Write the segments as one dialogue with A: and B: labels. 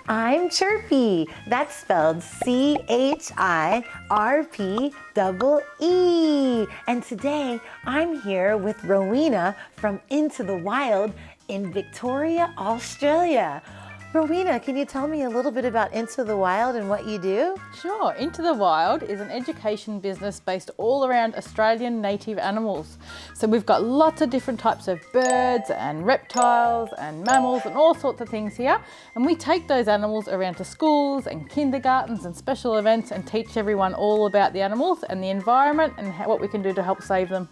A: I'm Chirpee. That's spelled C-H-I-R-P-E-E. And today I'm here with Rowena from Into the Wild in Victoria, Australia. Rowena, can you tell me a little bit about Into the Wild and what you do?
B: Sure. Into the Wild is an education business based all around Australian native animals. So we've got lots of different types of birds and reptiles and mammals and all sorts of things here. And we take those animals around to schools and kindergartens and special events and teach everyone all about the animals and the environment and what we can do to help save them.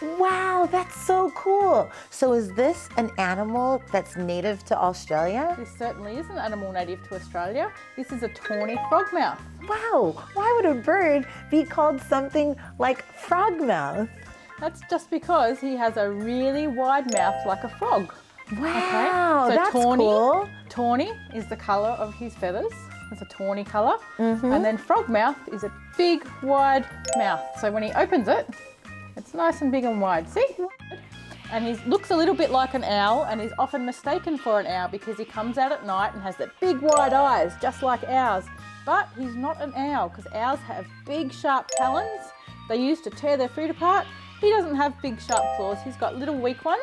A: Wow, that's so cool. So is this an animal that's native to Australia?
B: This certainly is an animal native to Australia. This is a tawny frogmouth.
A: Wow, why would a bird be called something like frogmouth?
B: That's just because he has a really wide mouth like a frog.
A: Wow,
B: okay? So
A: that's cool.
B: Tawny is the colour of his feathers. It's a tawny colour. And then frogmouth is a big, wide mouth. So when he opens it, it's nice and big and wide, see? And he looks a little bit like an owl and is often mistaken for an owl because he comes out at night and has the big wide eyes, just like ours. But he's not an owl because owls have big sharp talons they use to tear their food apart. He doesn't have big sharp claws, he's got little weak ones.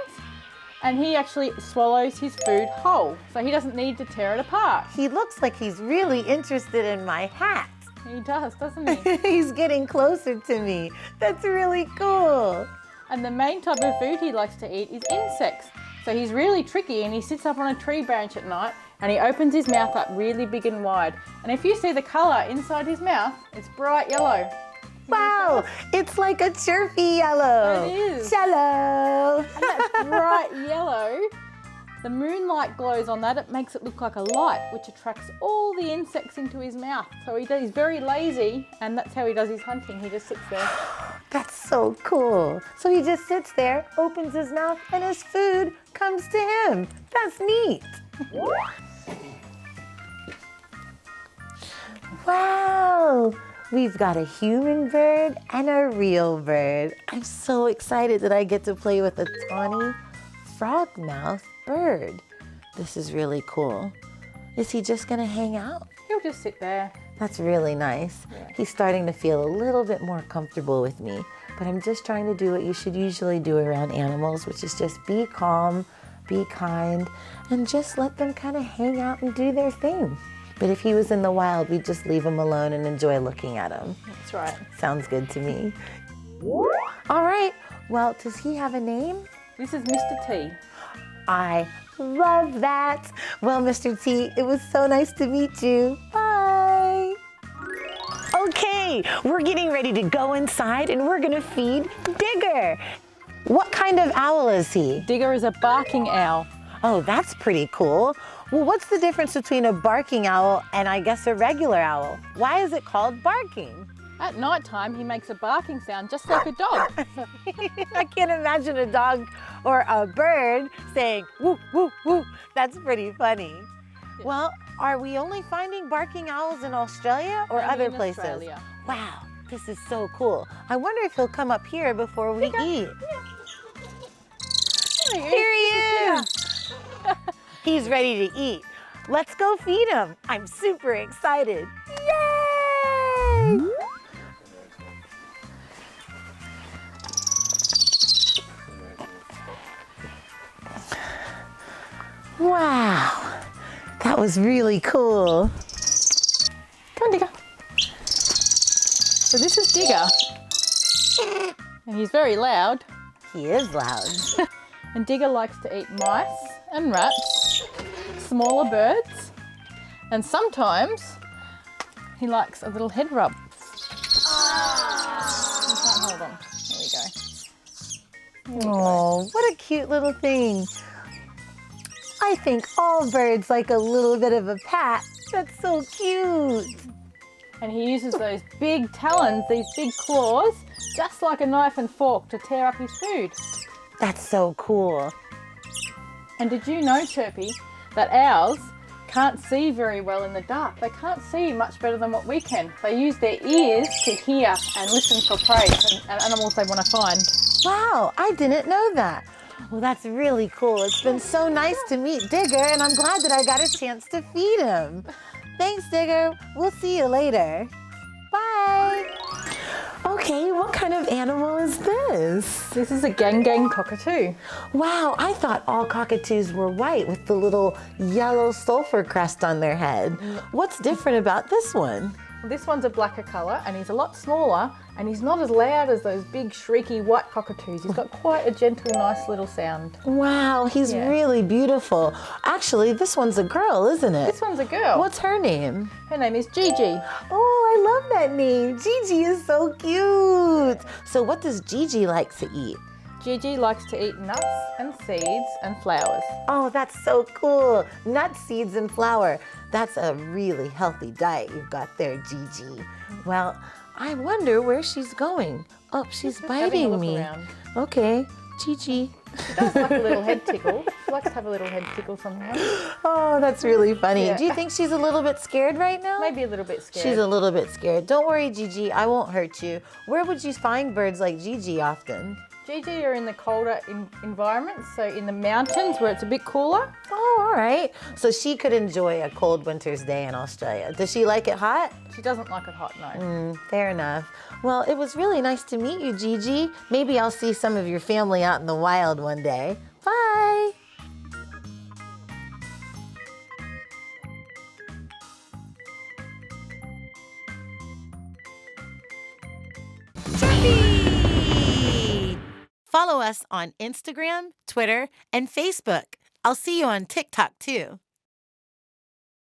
B: And he actually swallows his food whole, so he doesn't need to tear it apart.
A: He looks like he's really interested in my hat.
B: He does, doesn't he?
A: He's getting closer to me. That's really cool.
B: And the main type of food he likes to eat is insects. So he's really tricky and he sits up on a tree branch at night and he opens his mouth up really big and wide. And if you see the colour inside his mouth, it's bright yellow.
A: Wow, it's like a chirpy yellow.
B: It is.
A: Hello.
B: And that bright yellow, the moonlight glows on that, it makes it look like a light, which attracts all the insects into his mouth. So he's very lazy, and that's how he does his hunting. He just sits there.
A: That's so cool. So he just sits there, opens his mouth, and his food comes to him. That's neat. Wow. We've got a human bird and a real bird. I'm so excited that I get to play with a tawny frogmouth bird. This is really cool. Is he just gonna hang out?
B: He'll just sit there.
A: That's really nice.
B: Yeah.
A: He's starting to feel a little bit more comfortable with me, but I'm just trying to do what you should usually do around animals, which is just be calm, be kind, and just let them kind of hang out and do their thing. But if he was in the wild, we'd just leave him alone and enjoy looking at him.
B: That's right.
A: Sounds good to me. All right, well, does he have a name?
B: This is Mr. T.
A: I love that. Well, Mr. T, it was so nice to meet you. Bye. Okay, we're getting ready to go inside and we're gonna feed Digger. What kind of owl is he?
B: Digger is a barking owl.
A: Oh, that's pretty cool. Well, what's the difference between a barking owl and I guess a regular owl? Why is it called barking?
B: At night time, he makes a barking sound just like a dog.
A: I can't imagine a dog or a bird saying whoop, whoop, whoop. That's pretty funny.
B: Yeah.
A: Well, are we only finding barking owls in Australia or
B: Only
A: other
B: in
A: places?
B: Australia.
A: Wow, this is so cool. I wonder if he'll come up here before we eat. Here he is. He's ready to eat. Let's go feed him. I'm super excited. Yay! Wow, that was really cool.
B: Come on, Digger. So this is Digger. And he's very loud.
A: He is loud.
B: And Digger likes to eat mice and rats, smaller birds, and sometimes he likes a little head rub. You can't hold on. There we go.
A: Oh, what a cute little thing. I think all birds like a little bit of a pat. That's so cute.
B: And he uses those big talons, these big claws, just like a knife and fork to tear up his food.
A: That's so cool.
B: And did you know, Chirpee, that owls can't see very well in the dark? They can't see much better than what we can. They use their ears to hear and listen for prey and animals they want to find.
A: Wow, I didn't know that. Well, that's really cool. It's been so nice to meet Digger, and I'm glad that I got a chance to feed him. Thanks, Digger. We'll see you later. Bye. Okay, what kind of animal is this?
B: This is a cockatoo.
A: Wow, I thought all cockatoos were white with the little yellow sulfur crest on their head. What's different about this one?
B: This one's a blacker colour and he's a lot smaller and he's not as loud as those big shrieky white cockatoos. He's got quite a gentle, nice little sound.
A: Wow, he's really beautiful. Actually, this one's a girl, isn't it?
B: This one's a girl.
A: What's her name?
B: Her name is Gigi.
A: Oh, I love that name. Gigi is so cute. So what does Gigi like to eat?
B: Gigi likes to eat nuts and seeds and flowers.
A: Oh, that's so cool. Nuts, seeds, and flour. That's a really healthy diet you've got there, Gigi. Well, I wonder where she's going. Oh, she's biting me.
B: Around.
A: Okay, Gigi.
B: She does like a little head tickle. She likes to have a little head tickle sometimes.
A: Oh, that's really funny.
B: Yeah.
A: Do you think she's a little bit scared right now?
B: Maybe a little bit scared.
A: She's a little bit scared. Don't worry, Gigi. I won't hurt you. Where would you find birds like Gigi often?
B: Gigi are in the colder environments, so in the mountains where it's a bit cooler.
A: Oh, all right. So she could enjoy a cold winter's day in Australia. Does she like it hot?
B: She doesn't like it hot, no.
A: Fair enough. Well, it was really nice to meet you, Gigi. Maybe I'll see some of your family out in the wild one day. Bye. Follow us on Instagram, Twitter, and Facebook. I'll see you on TikTok too.